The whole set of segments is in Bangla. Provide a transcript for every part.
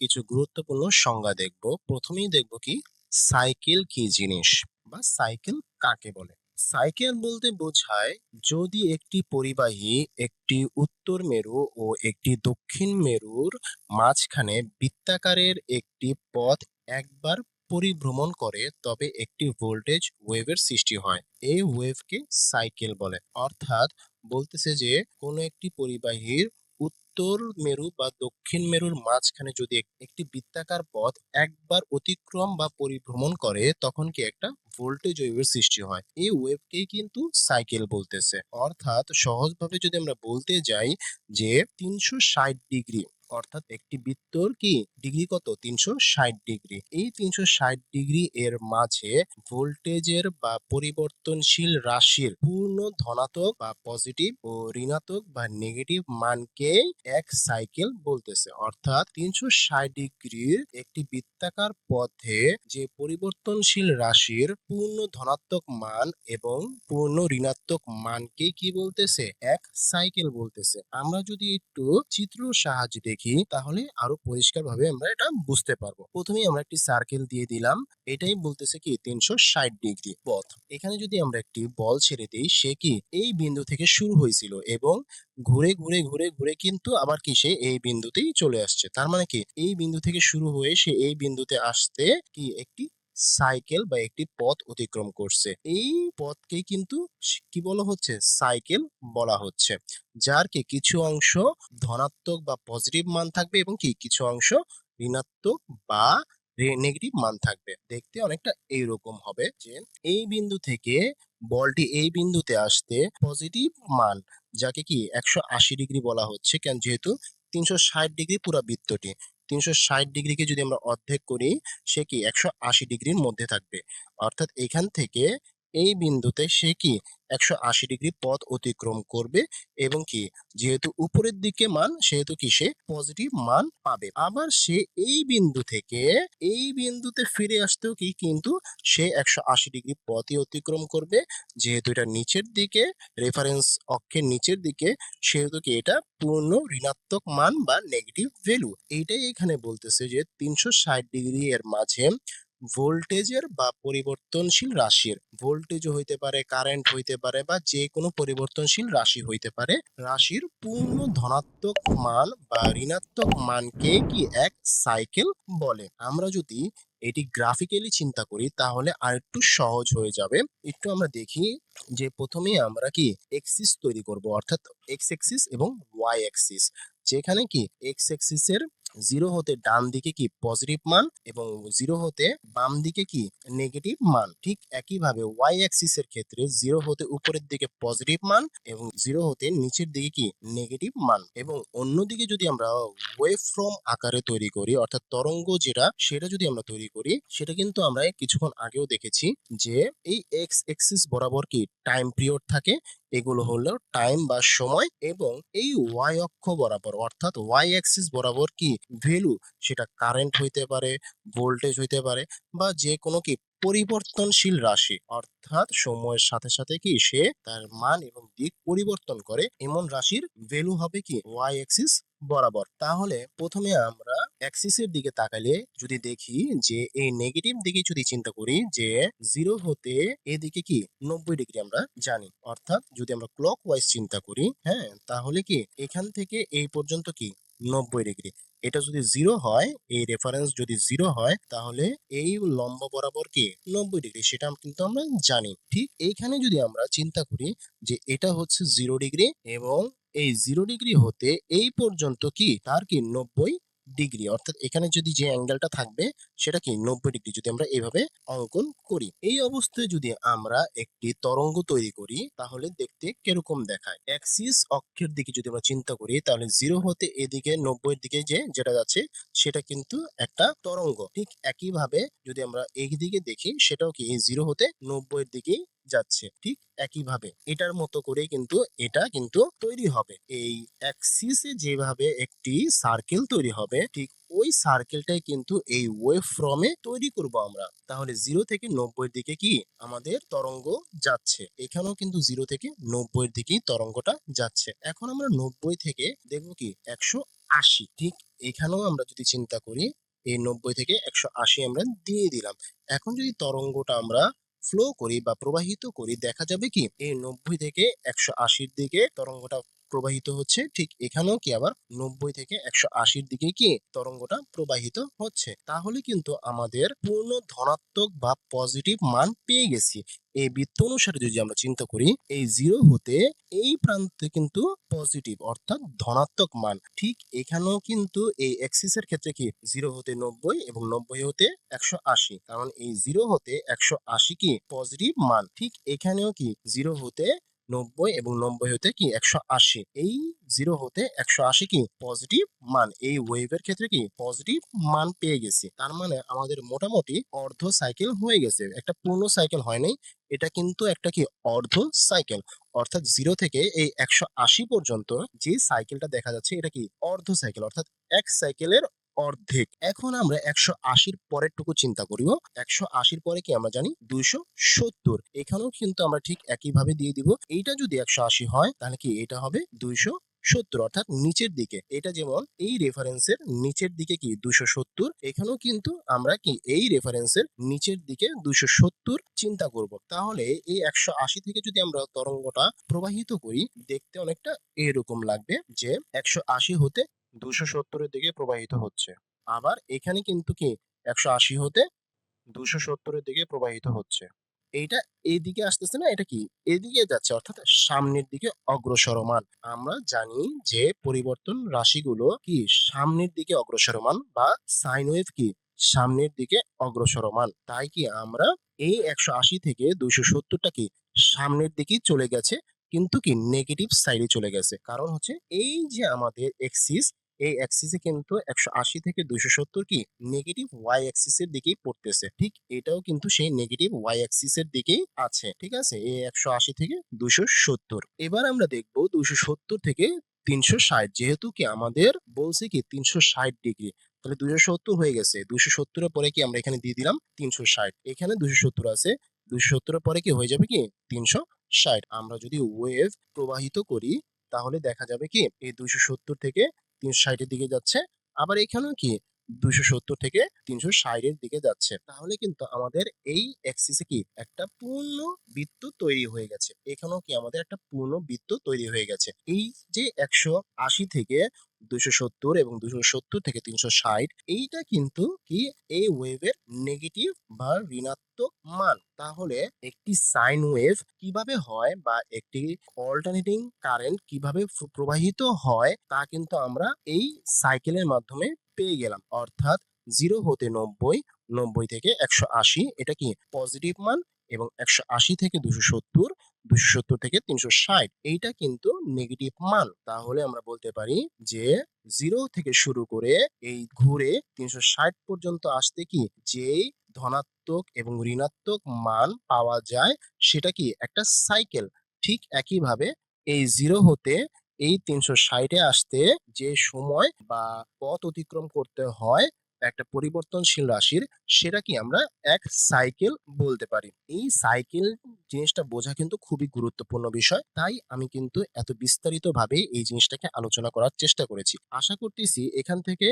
কিছু গুরুত্বপূর্ণ সংজ্ঞা দেখব। প্রথমেই দেখব কি সাইকেল কি জিনিস বা সাইকেল কাকে বলে। সাইকেল বলতে বোঝায় যদি একটি পরিবাহী একটি উত্তর মেরু ও একটি দক্ষিণ মেরুর মাঝখানে বৃত্তাকারের একটি পথ একবার পরিভ্রমণ করে তবে একটি ভোল্টেজ ওয়েভের সৃষ্টি হয়। এই ওয়েভকে সাইকেল বলে। অর্থাৎ বলতেছে যে কোনো একটি পরিবাহীর উত্তর মেরু বা দক্ষিণ মেরুর মাঝখানে যদি একটি বৃত্তাকার পথ একবার অতিক্রম বা পরিভ্রমণ করে তখন কি একটা ভোল্টেজ ওয়েভের সৃষ্টি হয়। এই ওয়েভকেই কিন্তু সাইকেল বলতেছে। অর্থাৎ সহজভাবে যদি আমরা বলতে যাই যে 360 ডিগ্রি, অর্থাৎ একটি বৃত্তর কি ডিগ্রি কত 360 ডিগ্রি, এই 360 ডিগ্রি এর মাঝে ভোল্টেজের বা পরিবর্তনশীল রাশির পূর্ণ ধনাত্মক বা পজিটিভ ও ঋণাত্মক বা নেগেটিভ মানকে এক সাইকেল বলতেছে। অর্থাৎ 360 ডিগ্রির একটি বৃত্তাকার পথে যে পরিবর্তনশীল রাশির পূর্ণ ধনাত্মক মান এবং পূর্ণ ঋণাত্মক মানকে কি বলতেছে এক সাইকেল বলতেছে। আমরা যদি একটু চিত্র সাহায্যে দেখি তাহলে আরো পরিষ্কার ভাবে আমরা এটা বুঝতে পারবো। প্রথমেই আমরা একটি সার্কেল দিয়ে দিলাম, এটাই বলতেছে কি 360 ডিগ্রি পথ। এখানে যদি আমরা একটি বল ছেড়ে দিই সে কি এই বিন্দু থেকে শুরু হয়েছিল এবং ঘুরে ঘুরে ঘুরে ঘুরে কিন্তু আবার কি সে এই বিন্দুতেই চলে আসছে। তার মানে কি এই বিন্দু থেকে শুরু হয়ে সে এই বিন্দুতে আসতে কি একটি সাইকেল বা একটি পথ অতিক্রম করছে। এই পথকেই কিন্তু কি বলা হচ্ছে সাইকেল বলা হচ্ছে, যার কি কিছু অংশ ধনাত্মক বা পজিটিভ মান থাকবে এবং কি কিছু অংশ ঋণাত্মক বা নেগেটিভ মান থাকবে। দেখতে অনেকটা এইরকম হবে যে এই বিন্দু থেকে বলটি এই বিন্দুতে আসতে পজিটিভ মান, যাকে কি 180 ডিগ্রি বলা হচ্ছে, কেন যেহেতু 360 ডিগ্রি পুরো বৃত্তটি, 360 ডিগ্রিকে যদি আমরা অর্ধেক করি সে কি 180 ডিগ্রির মধ্যে থাকবে। অর্থাৎ এখান থেকে এই বিন্দুতে সে কি 180 ডিগ্রি পথ অতিক্রম করবে এবং কি যেহেতু উপরের দিকে মান সেহেতু কি সে পজিটিভ মান পাবে। আবার সে এই বিন্দু থেকে এই বিন্দুতে ফিরে আসতেও কি কিন্তু সে 180 ডিগ্রি পথই অতিক্রম করবে। যেহেতু এটা নিচের দিকে, রেফারেন্স অক্ষের নিচের দিকে, সেহেতু কি এটা পূর্ণ ঋণাত্মক মান বা নেগেটিভ ভ্যালু। এইটাই এখানে বলতেছে যে 360 ডিগ্রি এর মাঝে ভোল্টেজের বা পরিবর্তনশীল রাশির, ভোল্টেজও হইতে পারে, কারেন্ট হইতে পারে বা যে কোনো পরিবর্তনশীল রাশি হইতে পারে, রাশির পূর্ণ ধনাত্মক মান বা ঋণাত্মক মানকে কি এক সাইকেল বলে। আমরা যদি এটি গ্রাফিক্যালি চিন্তা করি তাহলে আরেকটু সহজ হয়ে যাবে। একটু আমরা দেখি যে প্রথমে আমরা কি এক্সিস তৈরি করব, অর্থাৎ এক্স এক্সিস এবং ওয়াই এক্সিস, যেখানে কি এক্স এক্সিসের 0 হতে ডান দিকে কি পজিটিভ মান এবং 0 হতে বাম দিকে কি নেগেটিভ মান। ঠিক একইভাবে ওয়াই অ্যাক্সিস এর ক্ষেত্রে 0 হতে উপরের দিকে পজিটিভ মান এবং 0 হতে নিচের দিকে কি নেগেটিভ মান। এবং অন্যদিকে যদি আমরা ওয়েভ ফ্রম আকারে তৈরি করি, অর্থাৎ তরঙ্গ যেটা সেটা যদি আমরা তৈরি করি, সেটা কিন্তু আমরা কিছুক্ষণ আগেও দেখেছি যে এই এক্স এক্সিস বরাবর কি টাইম পিরিয়ড থাকে, এগুলো হলো টাইম বা সময়, এবং এই ওয়াই অক্ষ বরাবর অর্থাৎ ওয়াই অ্যাক্সিস বরাবর কি ভ্যালু, সেটা কারেন্ট হইতে পারে, ভোল্টেজ হইতে পারে বা যে কোনো কি পরিবর্তনশীল রাশি, অর্থাৎ সময়ের সাথে সাথে কি সে তার মান এবং দিক পরিবর্তন করে এমন রাশির ভ্যালু হবে কি ওয়াই অ্যাক্সিস বরাবর। তাহলে প্রথমে আমরা অ্যাক্সিসের দিকে তাকালে যদি দেখি যে এই নেগেটিভ দিকে যদি চিন্তা করি যে 0 হতে এদিকে কি 90 ডিগ্রি আমরা জানি, অর্থাৎ যদি আমরা ক্লক ওয়াইজ চিন্তা করি, হ্যাঁ, তাহলে কি এখান থেকে এই পর্যন্ত কি 90 ডিগ্রি। এটা যদি 0 হয়, এই রেফারেন্স যদি 0 হয় তাহলে এই লম্ব বরাবর কি 90 ডিগ্রি, সেটা কিন্তু আমরা জানি। ঠিক এইখানে যদি আমরা চিন্তা করি যে এটা হচ্ছে 0 ডিগ্রি এবং এই 0 ডিগ্রি হতে এই পর্যন্ত কি তার কি 90 ডিগ্রি, অর্থাৎ এখানে যদি যে অ্যাঙ্গেলটা থাকবে সেটা কি 90 ডিগ্রি, যদি আমরা এইভাবে অঙ্কন করি। এই অবস্থায় যদি আমরা একটি তরঙ্গ তৈরি করি তাহলে দেখতে কিরকম দেখায়। অ্যাক্সিস অক্ষের দিকে যদি আমরা চিন্তা করি তাহলে 0 হতে এদিকে 90 দিকে যে যেটা যাচ্ছে সেটা কিন্তু একটা তরঙ্গ। ঠিক একইভাবে যদি আমরা এই দিকে দেখি সেটাও কি এই 0 হতে 90 দিকেই যাচ্ছে। ঠিক একইভাবে এটার মতো করে কিন্তু এটা কিন্তু তৈরি হবে। এই অ্যাক্সিসে যেভাবে একটি সার্কেল তৈরি হবে ঠিক ওই সার্কেলটাই কিন্তু এই ওয়েভ ফ্রমে তৈরি করব আমরা। তাহলে 0 থেকে 90 দিকে কি আমাদের তরঙ্গ যাচ্ছে, এখানেও কিন্তু 0 থেকে 90 দিকেই তরঙ্গটা যাচ্ছে। এখন আমরা 90 থেকে দেখবো কি 80। ঠিক এখানেও আমরা যদি চিন্তা করি এই 90 থেকে 180 আমরা দিয়ে দিলাম। এখন যদি তরঙ্গটা আমরা ফ্লো করি বা প্রবাহিত করি দেখা যাবে কি এই 90 থেকে 180 দিকে তরঙ্গটা প্রবাহিত হচ্ছে। ঠিক এখানেও কি আবার 90 থেকে 180 দিকে কি তরঙ্গটা প্রবাহিত হচ্ছে। তাহলে কিন্তু আমাদের পূর্ণ ধনাত্মক বা পজিটিভ মান পেয়ে গেছি। এই বৃত্ত অনুসারে যদি আমরা চিন্তা করি এই 0 হতে এই প্রান্তে কিন্তু পজিটিভ অর্থাৎ ধনাত্মক মান। ঠিক এখানেও কিন্তু এই এক্সিস এর ক্ষেত্রে কি 0 হতে 90 এবং 90 হতে 180, কারণ এই 0 হতে 180 কি পজিটিভ মান। ঠিক এখানেও কি 0 হতে 90 এবং 90 হতে কি 180, এই 0 হতে 180 কি পজিটিভ মান। এই ওয়েভের ক্ষেত্রে কি পজিটিভ মান পেয়ে গেছি। তার মানে আমাদের মোটামুটি অর্ধ সাইকেল হয়ে গেছে, একটা পূর্ণ সাইকেল হয় নাই, এটা কিন্তু একটা কি অর্ধ সাইকেল। অর্থাৎ 0 থেকে এই 180 পর্যন্ত যে সাইকেলটা দেখা যাচ্ছে এটা কি অর্ধ সাইকেল, অর্থাৎ এক সাইকেলের অর্ধেক। এখন আমরা 180 পরের টুকু চিন্তা করিব। 180 পরে কি আমরা জানি 270, এখানেও কিন্তু আমরা ঠিক একইভাবে দিয়ে দিব। এইটা যদি 180 হয় তাহলে কি এটা হবে 270, অর্থাৎ নিচের দিকে। এটা যেমন এই রেফারেন্সের নিচের দিকে কি 270, এখানেও কিন্তু আমরা কি এই রেফারেন্সের নিচের দিকে 270 চিন্তা করব। তাহলে এই 180 থেকে যদি আমরা তরঙ্গটা প্রবাহিত করি দেখতে অনেকটা এরকম লাগবে যে 180 হতে 270 এর দিকে প্রবাহিত হচ্ছে। আবার এখানে কিন্তু কি 180 হতে 270 এর দিকে প্রবাহিত হচ্ছে। এইটা এইদিকে আসতেছে না, এটা কি এদিকে যাচ্ছে, অর্থাৎ সামনের দিকে অগ্রসরমান। আমরা জানি যে পরিবর্তন রাশিগুলো কি সামনের দিকে অগ্রসরমান বা সাইন ওয়েভ কি সামনের দিকে অগ্রসরমান। তাই কি আমরা এই 180 থেকে 270টা কি সামনের দিকে চলে গেছে, কিন্তু কি নেগেটিভ সাইডে চলে গেছে। কারণ হচ্ছে এই যে আমাদের এক্সিস, এই অ্যাক্সিসে কিন্তু 180 থেকে 270 কি নেগেটিভ ওয়াই অ্যাক্সিস এর দিকেই পড়তেছে। ঠিক এটাও কিন্তু সেই নেগেটিভ ওয়াই অ্যাক্সিস এর দিকেই আছে। ঠিক আছে, এই 180 থেকে 270। এবার আমরা দেখব 270 থেকে 360, যেহেতু কি আমাদের বলছে কি 360 ডিগ্রি, তাহলে 270 হয়ে গেছে। 270 এর পরে কি আমরা এখানে দিয়ে দিলাম 360, এখানে 270 আছে, 270 এর পরে কি হয়ে যাবে কি 360। আমরা যদি ওয়েভ প্রবাহিত করি তাহলে দেখা যাবে কি এই 270 থেকে 360 এর দিকে যাচ্ছে, আবার এখানেও কি 270 থেকে 360 এর দিকে যাচ্ছে। তাহলে কিন্তু আমাদের এই অ্যাক্সিসে কি একটা পূর্ণ বৃত্ত তৈরি হয়ে গেছে। এখানেও কি আমাদের একটা পূর্ণ বৃত্ত তৈরি হয়ে গেছে। এই যে 180 থেকে 270 এবং 270 থেকে 360, এইটা কিন্তু কি এই ওয়েভের নেগেটিভ বা ঋণাত্মক মান। তাহলে একটি সাইন ওয়েভ কিভাবে হয় বা একটি অল্টারনেটিং কারেন্ট কিভাবে প্রবাহিত হয় তা কিন্তু আমরা এই সাইকেলের মাধ্যমে পেয়ে গেলাম। অর্থাৎ 0 হতে 90, 90 থেকে 180 এটা কি পজিটিভ মান, এবং 180 থেকে 270, 270 থেকে 360 এইটা কিন্তু নেগেটিভ মান। তাহলে আমরা বলতে পারি যে 0 থেকে শুরু করে এই ঘুরে 360 পর্যন্ত আসতে কি যেই ধনাত্মক এবং ঋণাত্মক মান পাওয়া যায় সেটা কি একটা সাইকেল। ঠিক একইভাবে এই 0 হতে এই 360 এ আসতে যে সময় বা পথ অতিক্রম করতে হয় একটা পরিবর্তনশীল রাশির, সেটা কি আমরা এক সাইকেল বলতে পারি। এই সাইকেল জিনিসটা বোঝা কিন্তু খুবই গুরুত্বপূর্ণ বিষয়, তাই আমি কিন্তু এত বিস্তারিত ভাবে এই জিনিসটাকে আলোচনা করার চেষ্টা করেছি। আশা করতেছি এখান থেকে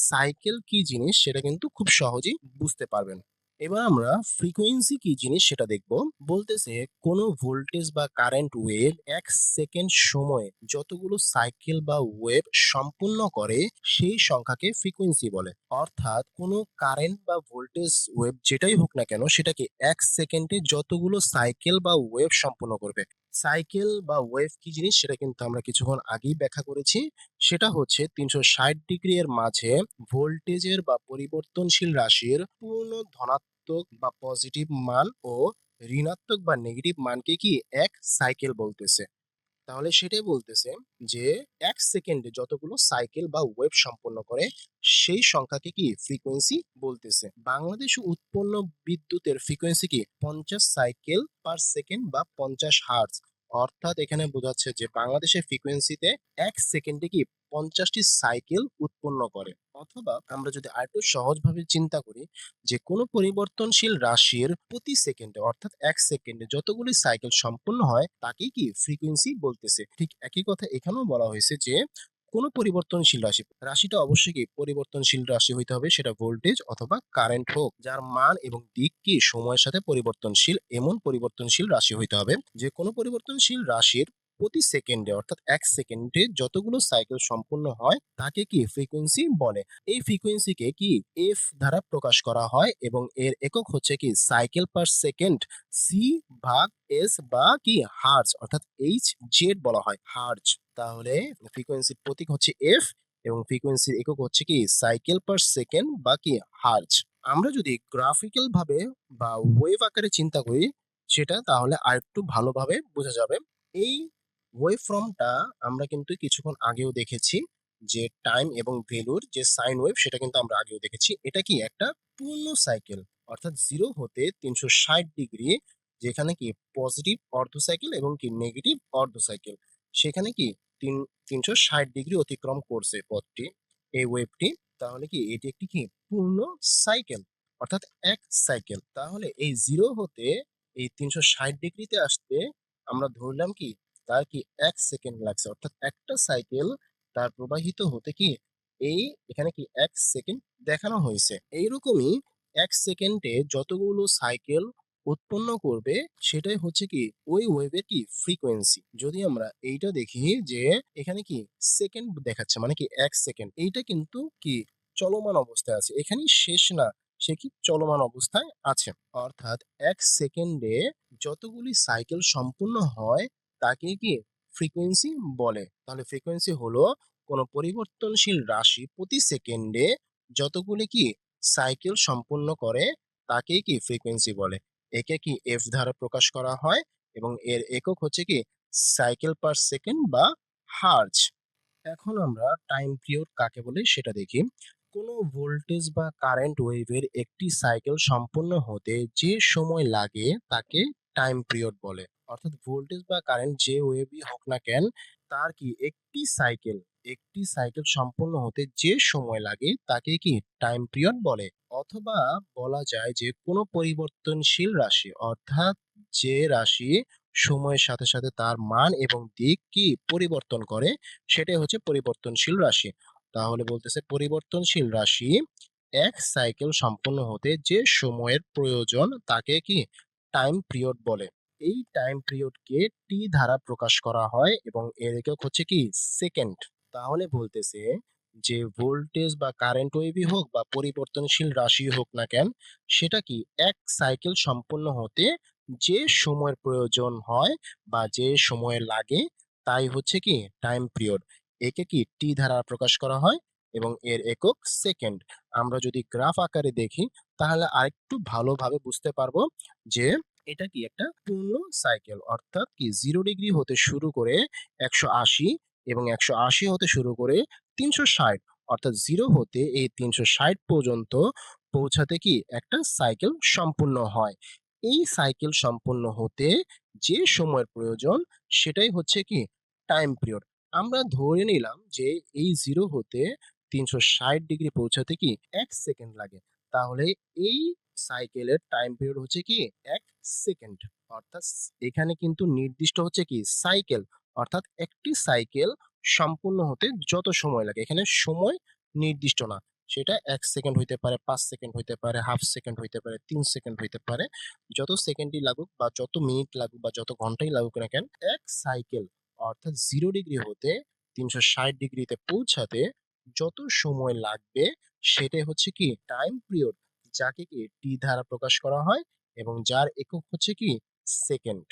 সাইকেল কি জিনিস সেটা কিন্তু খুব সহজেই বুঝতে পারবেন। এবার আমরা ফ্রিকোয়েন্সি কি জিনিস সেটা দেখব। বলতেছে কোনো ভোল্টেজ বা কারেন্ট ওয়েভ এক সেকেন্ড সময়ে যতগুলো সাইকেল বা ওয়েভ সম্পূর্ণ করে সেই সংখ্যাকে ফ্রিকোয়েন্সি বলে। অর্থাৎ কোনো কারেন্ট বা ভোল্টেজ ওয়েভ যেটাই হোক না কেন সেটাকে এক সেকেন্ডে যতগুলো সাইকেল বা ওয়েভ সম্পূর্ণ করবে। সাইকেল বা ওয়েভ কি জিনিস সেটা কিন্তু আমরা কিছুক্ষণ আগেই ব্যাখ্যা করেছি। সেটা হচ্ছে 360 ডিগ্রি এর মাঝে ভোল্টেজের বা পরিবর্তনশীল রাশির পূর্ণ ধনাত্মক বা পজিটিভ মান ও ঋণাত্মক বা নেগেটিভ মানকে কি এক সাইকেল বলতেছে। তাহলে সেটাই বলতেছে যে এক সেকেন্ডে যতগুলো সাইকেল বা ওয়েভ সম্পন্ন করে সেই সংখ্যাকে কি ফ্রিকোয়েন্সি বলতেছে। বাংলাদেশে উৎপন্ন বিদ্যুতের ফ্রিকোয়েন্সি কি 50 সাইকেল পার সেকেন্ড বা 50 হার্টজ। অর্থাৎ এখানে বোঝাচ্ছে যে বাংলাদেশের ফ্রিকোয়েন্সিতে এক সেকেন্ডে কি 50টি সাইকেল উৎপন্ন করে। অথবা আমরা যদি আরেকটু সহজভাবে চিন্তা করি যে কোনো পরিবর্তনশীল রাশির প্রতি সেকেন্ডে অর্থাৎ এক সেকেন্ডে যতগুলি সাইকেল সম্পূর্ণ হয় তাকেই কি ফ্রিকোয়েন্সি বলতেছে। ঠিক একই কথা এখানেও বলা হয়েছে যে কোনো পরিবর্তনশীল রাশি, রাশিটা অবশ্যই কি পরিবর্তনশীল রাশি হইতে হবে, সেটা ভোল্টেজ অথবা কারেন্ট হোক, যার মান এবং দিক কি সময়ের সাথে পরিবর্তনশীল, এমন পরিবর্তনশীল রাশি হইতে হবে। যে কোনো পরিবর্তনশীল রাশির প্রতি সেকেন্ডে অর্থাৎ ১ সেকেন্ডে যতগুলো সাইকেল সম্পূর্ণ হয় তাকে কি ফ্রিকোয়েন্সি বলে। এই ফ্রিকোয়েন্সিকে কি এফ দ্বারা প্রকাশ করা হয় এবং এর একক হচ্ছে কি সাইকেল পার সেকেন্ড, সি ভাগ এস বা কি হার্জ অর্থাৎ এইচ জেড বলা হয় হার্জ। তাহলে ফ্রিকোয়েন্সির প্রতীক হচ্ছে এফ এবং ফ্রিকোয়েন্সির একক হচ্ছে কি সাইকেল পার সেকেন্ড বা কি হার্জ। আমরা যদি গ্রাফিক্যাল ভাবে বা ওয়েভ আকারে চিন্তা করি সেটা তাহলে আরেকটু ভালোভাবে বোঝা যাবে। এই ওয়েভ ফর্মটা আমরা কিন্তু কিছুক্ষণ আগেও দেখেছি, যে টাইম এবং ভ্যালুর যে সাইন ওয়েভ সেটা কিন্তু আমরা আগেও দেখেছি। এটা কি একটা পূর্ণ সাইকেল অর্থাৎ 0 হতে 360 ডিগ্রি, যেখানে কি পজিটিভ অর্ধ সাইকেল এবং কি নেগেটিভ অর্ধ সাইকেল, সেখানে কি 360 ডিগ্রি অতিক্রম করছে পথটি, এই ওয়েভটি। তাহলে কি এটি একটি কি পূর্ণ সাইকেল অর্থাৎ এক সাইকেল। তাহলে এই 0 হতে এই 360 ডিগ্রিতে আসতে আমরা ধরলাম কি তার কি 1 সেকেন্ড লাগছে, অর্থাৎ একটা সাইকেল তার প্রবাহিত হতে কি এই এখানে কি 1 সেকেন্ড দেখানো হয়েছে। এইরকমই 1 সেকেন্ডে যতগুলো সাইকেল উৎপন্ন করবে সেটাই হচ্ছে কি ওই ওয়েভের কি ফ্রিকোয়েন্সি। যদি আমরা এইটা দেখি যে এখানে কি সেকেন্ড দেখাচ্ছে মানে কি 1 সেকেন্ড, এইটা কিন্তু কি চলমান অবস্থায় আছে, এখানেই শেষ না, সে কি চলমান অবস্থায় আছে। অর্থাৎ 1 সেকেন্ডে যতগুলি সাইকেল সম্পূর্ণ হয় তাকে কি ফ্রিকোয়েন্সি বলে। তাহলে ফ্রিকোয়েন্সি হলো কোনো পরিবর্তনশীল রাশি প্রতি সেকেন্ডে যতগুলি কি সাইকেল সম্পূর্ণ করে তাকেই কি ফ্রিকোয়েন্সি বলে। একে কি এফ দ্বারা প্রকাশ করা হয় এবং এর একক হচ্ছে কি সাইকেল পার সেকেন্ড বা হার্জ। এখন আমরা টাইম পিরিয়ড কাকে বলে সেটা দেখি। কোনো ভোল্টেজ বা কারেন্ট ওয়েভের একটি সাইকেল সম্পূর্ণ হতে যে সময় লাগে তাকে টাইম পিরিয়ড বলে। অর্থাৎ ভোল্টেজ বা কারেন্ট যে ওয়েভই হোক না কেন, তার কি একটি সাইকেল সম্পূর্ণ হতে যে সময় লাগে তাকে কি টাইম পিরিয়ড বলে। অথবা বলা যায় যে কোনো পরিবর্তনশীল রাশি অর্থাৎ যে রাশি সময়ের সাথে সাথে তার মান এবং দিক কি পরিবর্তন করে সেটাই হচ্ছে পরিবর্তনশীল রাশি। তাহলে বলতেছে পরিবর্তনশীল রাশি এক সাইকেল সম্পূর্ণ হতে যে সময়ের প্রয়োজন তাকে কি টাইম পিরিয়ড বলে। এই টাইম পিরিয়ডকে টি দ্বারা প্রকাশ করা হয় এবং এর একক হচ্ছে কি সেকেন্ড। তাহলে বলতেছে যে ভোল্টেজ বা কারেন্ট ওয়েভই হোক বা পরিবর্তনশীল রাশি হোক না কেন, সেটা কি এক সাইকেল সম্পূর্ণ হতে যে সময়ের প্রয়োজন হয় বা যে সময় লাগে তাই হচ্ছে কি টাইম পিরিয়ড। একে কি টি দ্বারা প্রকাশ করা হয় এবং এর একক সেকেন্ড। আমরা যদি গ্রাফ আকারে দেখি তাহলে আরেকটু ভালোভাবে বুঝতে পারবো যে এটা কি একটা পূর্ণ সাইকেল অর্থাৎ কি 0 ডিগ্রি হতে শুরু করে 180 এবং 180 হতে শুরু করে 360, অর্থাৎ 0 হতে এই 360 পর্যন্ত পৌঁছাতে কি একটা সাইকেল সম্পূর্ণ হয়। এই সাইকেল সম্পূর্ণ হতে যে সময়ের প্রয়োজন সেটাই হচ্ছে কি টাইম পিরিয়ড। আমরা ধরে নিলাম যে এই 0 হতে 360 ডিগ্রি পৌঁছাতে কি 1 সেকেন্ড লাগে। তাহলে এই সাইকেলের টাইম পিরিয়ড হচ্ছে কি 1 সেকেন্ড। অর্থাৎ এখানে কিন্তু নির্দিষ্ট হচ্ছে কি সাইকেল, অর্থাৎ একটি সাইকেল সম্পূর্ণ হতে যত সময় লাগে, এখানে সময় নির্দিষ্ট না। সেটা 1 সেকেন্ড হইতে পারে, 5 সেকেন্ড হইতে পারে, হাফ সেকেন্ড হইতে পারে, 3 সেকেন্ড হইতে পারে। যত সেকেন্ডই লাগুক বা যত মিনিট লাগুক বা যত ঘন্টাই লাগুক না কেন, এক সাইকেল অর্থাৎ 0 ডিগ্রি হতে 360 ডিগ্রিতে পৌঁছাতে যত সময় লাগবে সেটাই হচ্ছে কি টাইম পিরিয়ড, যাকে কি টি দ্বারা প্রকাশ করা হয় এবং যার একক হচ্ছে কি সেকেন্ড।